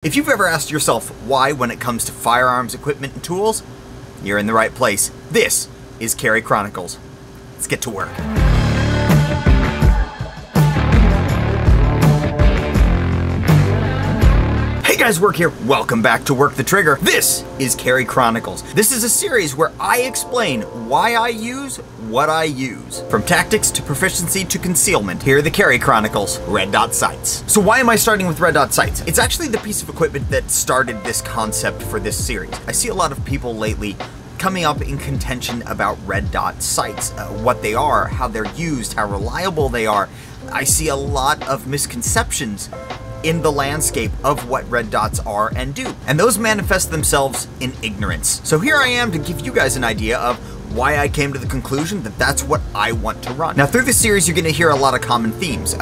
If you've ever asked yourself why when it comes to firearms equipment and tools, you're in the right place. This is Carry Chronicles. Let's get to work. Hey guys, Work here. Welcome back to Work the Trigger. This is Carry Chronicles. This is a series where I explain why I use what I use. From tactics to proficiency to concealment, here are the Carry Chronicles red dot sights. So why am I starting with red dot sights? It's actually the piece of equipment that started this concept for this series. I see a lot of people lately coming up in contention about red dot sights, what they are, how they're used, how reliable they are. I see a lot of misconceptions in the landscape of what red dots are and do. And those manifest themselves in ignorance. So here I am to give you guys an idea of why I came to the conclusion that that's what I want to run. Now through this series you're gonna hear a lot of common themes.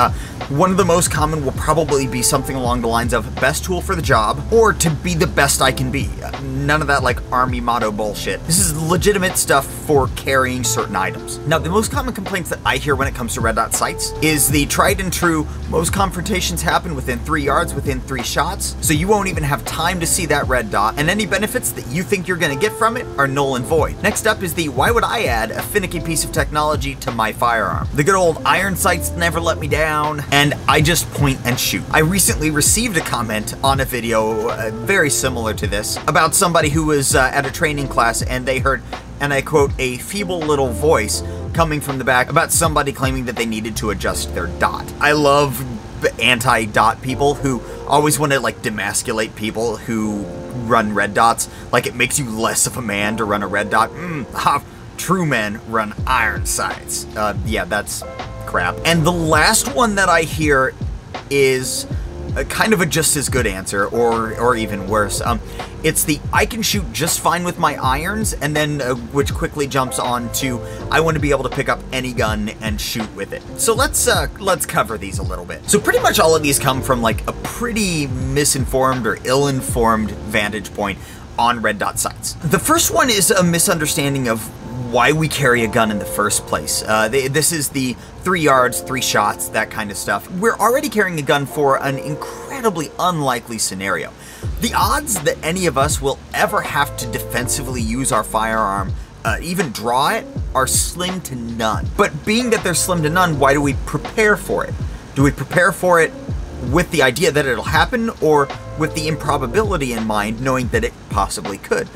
One of the most common will probably be something along the lines of best tool for the job or to be the best I can be. None of that like army motto bullshit. This is legitimate stuff for carrying certain items. Now the most common complaints that I hear when it comes to red dot sights is the tried and true, most confrontations happen within 3 yards, within 3 shots, so you won't even have time to see that red dot, and any benefits that you think you're gonna get from it are null and void. Next up is the why would I add a finicky piece of technology to my firearm? The good old iron sights never let me down, and I just point and shoot. I recently received a comment on a video very similar to this about somebody who was at a training class and they heard, and I quote, a feeble little voice coming from the back about somebody claiming that they needed to adjust their dot. I love anti-dot people who always want to like demasculate people who run red dots, like it makes you less of a man to run a red dot. True men run iron sights. Yeah, that's crap. And the last one that I hear is kind of a just as good answer, or even worse. It's the I can shoot just fine with my irons, and then which quickly jumps on to I want to be able to pick up any gun and shoot with it. So let's cover these a little bit. So pretty much all of these come from like a pretty misinformed or ill-informed vantage point on red dot sights. The first one is a misunderstanding of why we carry a gun in the first place. This is the 3 yards, 3 shots, that kind of stuff. We're already carrying a gun for an incredibly unlikely scenario. The odds that any of us will ever have to defensively use our firearm, even draw it, are slim to none. But being that they're slim to none, why do we prepare for it? Do we prepare for it with the idea that it'll happen, or with the improbability in mind, knowing that it possibly could?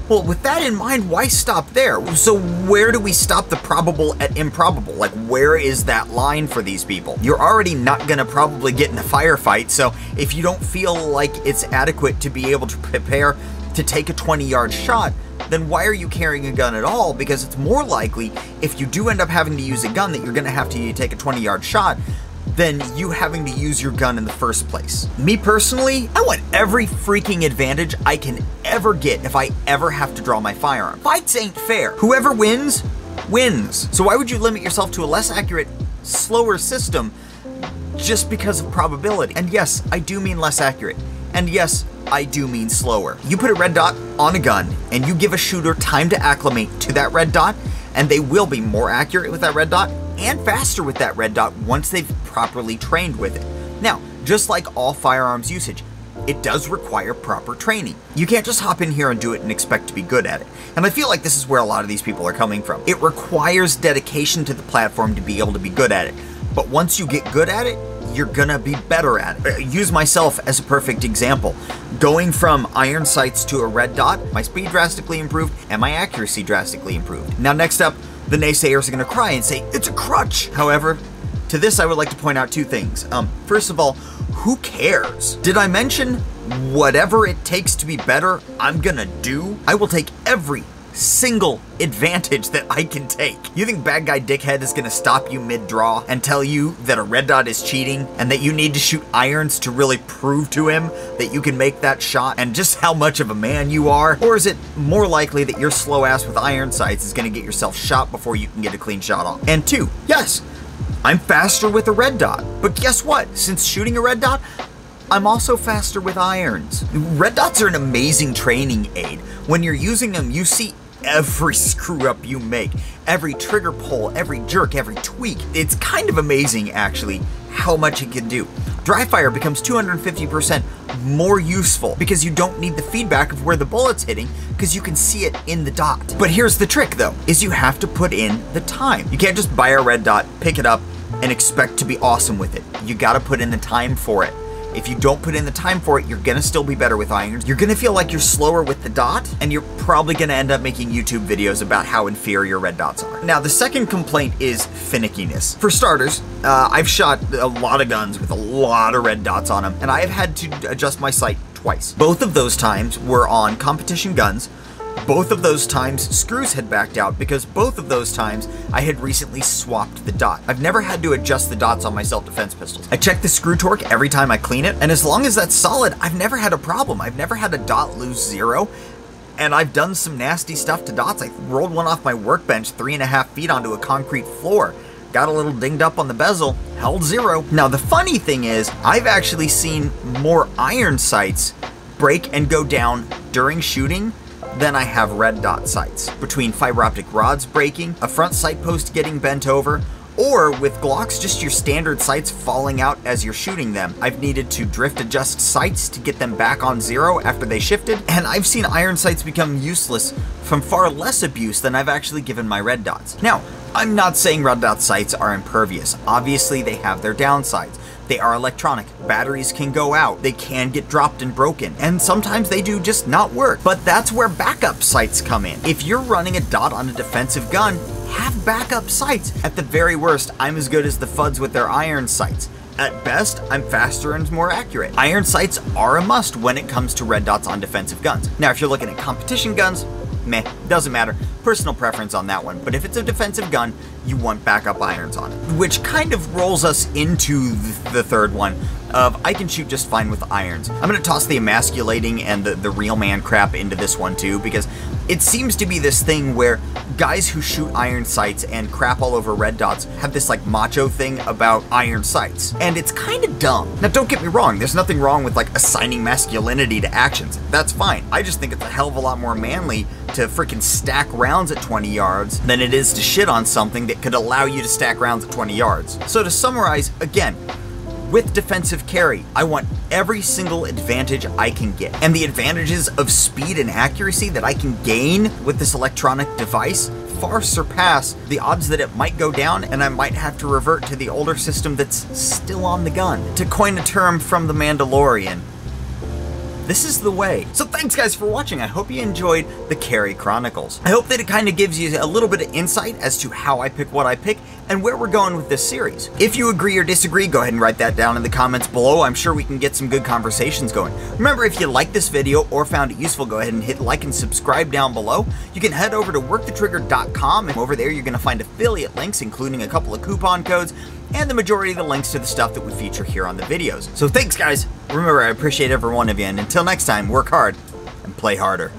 Well, with that in mind, why stop there? So where do we stop the probable at improbable? Like, where is that line for these people? You're already not gonna probably get in a firefight, so if you don't feel like it's adequate to be able to prepare to take a 20-yard shot, then why are you carrying a gun at all? Because it's more likely, if you do end up having to use a gun, that you're gonna have to take a 20-yard shot than you having to use your gun in the first place. Me personally, I want every freaking advantage I can ever get if I ever have to draw my firearm. Fights ain't fair. Whoever wins, wins. So why would you limit yourself to a less accurate, slower system just because of probability? And yes, I do mean less accurate. And yes, I do mean slower. You put a red dot on a gun and you give a shooter time to acclimate to that red dot, and they will be more accurate with that red dot and faster with that red dot once they've properly trained with it. Now, just like all firearms usage, it does require proper training. You can't just hop in here and do it and expect to be good at it. And I feel like this is where a lot of these people are coming from. It requires dedication to the platform to be able to be good at it. But once you get good at it, you're gonna be better at it. Use myself as a perfect example. Going from iron sights to a red dot, my speed drastically improved and my accuracy drastically improved. Now next up, the naysayers are gonna cry and say, it's a crutch. However, to this I would like to point out 2 things. First of all, who cares? Did I mention whatever it takes to be better, I'm gonna do? I will take every single advantage that I can take. You think bad guy dickhead is gonna stop you mid-draw and tell you that a red dot is cheating and that you need to shoot irons to really prove to him that you can make that shot and just how much of a man you are? Or is it more likely that your slow ass with iron sights is gonna get yourself shot before you can get a clean shot off? And 2, yes, I'm faster with a red dot, but guess what? Since shooting a red dot, I'm also faster with irons. Red dots are an amazing training aid. When you're using them, you see every screw up you make, every trigger pull, every jerk, every tweak. It's kind of amazing actually how much it can do. Dry fire becomes 250% more useful because you don't need the feedback of where the bullet's hitting because you can see it in the dot. But here's the trick though, is you have to put in the time. You can't just buy a red dot, pick it up, and expect to be awesome with it. You gotta put in the time for it. If you don't put in the time for it, you're gonna still be better with irons. You're gonna feel like you're slower with the dot, and you're probably gonna end up making YouTube videos about how inferior red dots are. Now, the second complaint is finickiness. For starters, I've shot a lot of guns with a lot of red dots on them, and I've had to adjust my sight twice. Both of those times were on competition guns. Both of those times, screws had backed out because both of those times I had recently swapped the dot. I've never had to adjust the dots on my self-defense pistols. I check the screw torque every time I clean it, and as long as that's solid, I've never had a problem. I've never had a dot lose 0, and I've done some nasty stuff to dots. I rolled one off my workbench 3.5 feet onto a concrete floor. Got a little dinged up on the bezel, held 0. Now the funny thing is, I've actually seen more iron sights break and go down during shooting than I have red dot sights. Between fiber optic rods breaking, a front sight post getting bent over, or with Glocks, just your standard sights falling out as you're shooting them. I've needed to drift adjust sights to get them back on 0 after they shifted, and I've seen iron sights become useless from far less abuse than I've actually given my red dots. Now, I'm not saying red dot sights are impervious. Obviously, they have their downsides. They are electronic. Batteries can go out. They can get dropped and broken. And sometimes they do just not work. But that's where backup sights come in. If you're running a dot on a defensive gun, have backup sights. At the very worst, I'm as good as the Fuds with their iron sights. At best, I'm faster and more accurate. Iron sights are a must when it comes to red dots on defensive guns. Now, if you're looking at competition guns, meh, doesn't matter. Personal preference on that one. But if it's a defensive gun, you want backup irons on it. Which kind of rolls us into the third one of I can shoot just fine with irons. I'm gonna toss the emasculating and the real man crap into this one too, because it seems to be this thing where guys who shoot iron sights and crap all over red dots have this like macho thing about iron sights. And it's kind of dumb. Now don't get me wrong, there's nothing wrong with like assigning masculinity to actions. That's fine. I just think it's a hell of a lot more manly to freaking stack rounds at 20 yards than it is to shit on something that could allow you to stack rounds at 20 yards. So to summarize, again, with defensive carry, I want every single advantage I can get. And the advantages of speed and accuracy that I can gain with this electronic device far surpass the odds that it might go down and I might have to revert to the older system that's still on the gun. To coin a term from The Mandalorian, this is the way. So thanks guys for watching. I hope you enjoyed the Carry Chronicles. I hope that it kind of gives you a little bit of insight as to how I pick what I pick and where we're going with this series. If you agree or disagree, go ahead and write that down in the comments below. I'm sure we can get some good conversations going. Remember, if you liked this video or found it useful, go ahead and hit like and subscribe down below. You can head over to workthetrigger.com, and over there you're going to find affiliate links, including a couple of coupon codes, and the majority of the links to the stuff that we feature here on the videos. So thanks guys. Remember, I appreciate every one of you, and until next time, work hard and play harder.